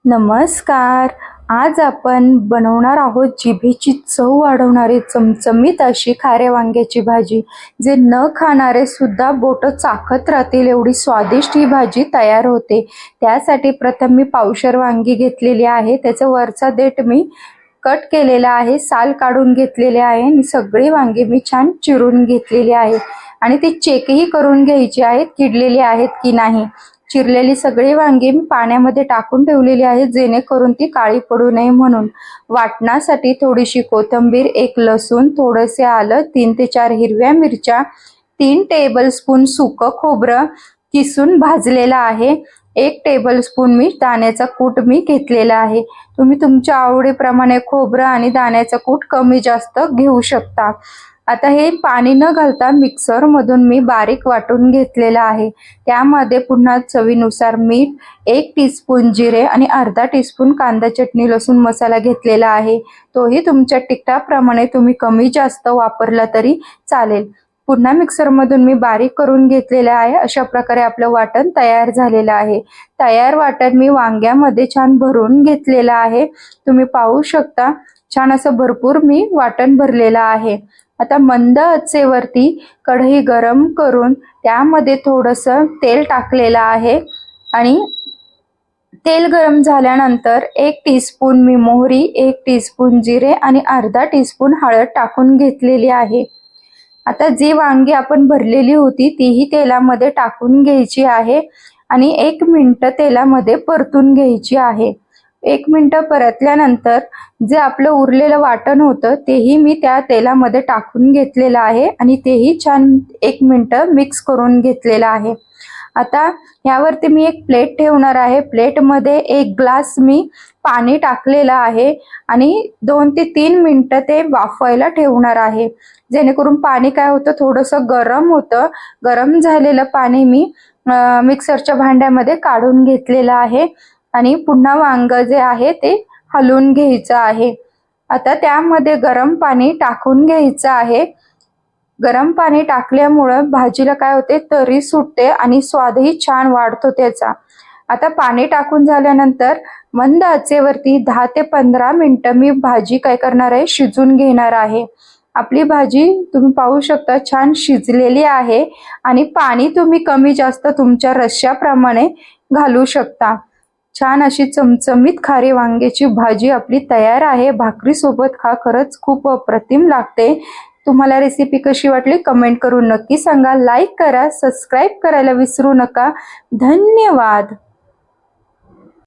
नमस्कार. आज आपण बनवणार आहोत जिभेची चव वाढवणारी चमचमीत अशी खाऱ्या वांग्याची भाजी. जे न खाणारे सुद्धा बोटं चाखत राहतील एवढी स्वादिष्ट ही भाजी तयार होते. त्यासाठी प्रथम मी पावशेर वांगी घेतलेली आहे. त्याचा वरचा देठ मी कट केलेला आहे, साल काढून घेतलेले आहे आणि सगळी वांगी मी छान चिरून घेतलेली आहे आणि ती चेकही करून घ्यायची आहेत किडलेली आहेत की नाही. चिरलेली सगळी वांगी मी पाण्यामध्ये टाकून ठेवलेली आहे जेणेकरून ती काळी पडू नये म्हणून. वाटणासाठी थोडीशी कोथिंबीर, एक लसूण, थोडेसे आलं, 3 ते 4 हिरव्या मिरच्या, 3 टेबलस्पून सुकं खोबरं किसून भाजलेलं आहे, 1 टेबलस्पून मी दाण्याचा कूट मी घेतलेला आहे. तुम्ही तुमच्या आवडीप्रमाणे खोबरं आणि दाण्याचा कूट कमी जास्त घेऊ शकता. आता हे पाणी न घालता मिक्सर मधून मी बारीक वाटून घेतलेला आहे. त्यामध्ये पुन्हा चवीनुसार मीठ, 1 टीस्पून जिरे आणि अर्धा टीस्पून कांदा चटणी लसूण मसाला घेतलेला आहे. तोही तुमच्या तिखटाप्रमाणे तुम्ही कमी जास्त वापरला तरी चालेल. पुन्हा मिक्सर मधून मी बारीक करून घेतलेले आहे. अशा प्रकारे आपलं वाटण तयार झालेलं आहे. तयार वाटण मी वांग्यामध्ये छान भरून घेतलेलं आहे. तुम्ही पाहू शकता छान असं भरपूर मी वाटण भरलेलं आहे. आता मंद आचेवरती कढई गरम करून त्यामध्ये थोडंसं तेल टाकलेलं आहे आणि तेल गरम झाल्यानंतर 1 टीस्पून मी मोहरी, 1 टीस्पून जिरे आणि अर्धा टीस्पून हळद टाकून घेतलेली आहे. आता जी वांगी आपण भरलेली होती तीही तेलामध्ये टाकून घ्यायची आहे आणि 1 मिनिट तेलामध्ये परतून घ्यायची आहे. 1 मिनिट परतल्यानंतर जे आपलं उरलेलं वाटण होतं तेही मी त्या तेलामध्ये टाकून घेतलेलं आहे आणि तेही छान 1 मिनिट मिक्स करून घेतलेलं आहे. आता यावरती मी एक प्लेट ठेवणार आहे. प्लेटमध्ये 1 ग्लास मी पाणी टाकलेलं आहे आणि 2 ते 3 मिनिटं ते वाफवायला ठेवणार आहे. जेणेकरून पाणी काय होतं थोडंसं गरम होतं. गरम झालेलं पाणी मी मिक्सरच्या भांड्यामध्ये काढून घेतलेलं आहे आणि पुन्हा वांग जे आहे ते हलवून घ्यायचं आहे. आता त्यामध्ये गरम पाणी टाकून घ्यायचं आहे. गरम पाणी टाकल्यामुळे भाजीला काय होते तरी सुटते आणि स्वादही छान वाढतो त्याचा. आता पाणी टाकून झाल्यानंतर मंद आचेवरती 10 ते 15 मिनिटं मी भाजी काय करणार आहे शिजून घेणार आहे. आपली भाजी तुम्ही पाहू शकता छान शिजलेली आहे आणि पाणी तुम्ही कमी जास्त तुमच्या रश्श्याप्रमाणे घालू शकता. छान अशी चमचमीत खारी वांग्याची भाजी आपली तयार आहे. भाकरी सोबत खा, खरंच खूप अप्रतिम लागते. तुम्हाला रेसिपी कशी वाटली कमेंट करून नक्की सांगा. लाईक करा, सबस्क्राईब करायला विसरू नका. धन्यवाद.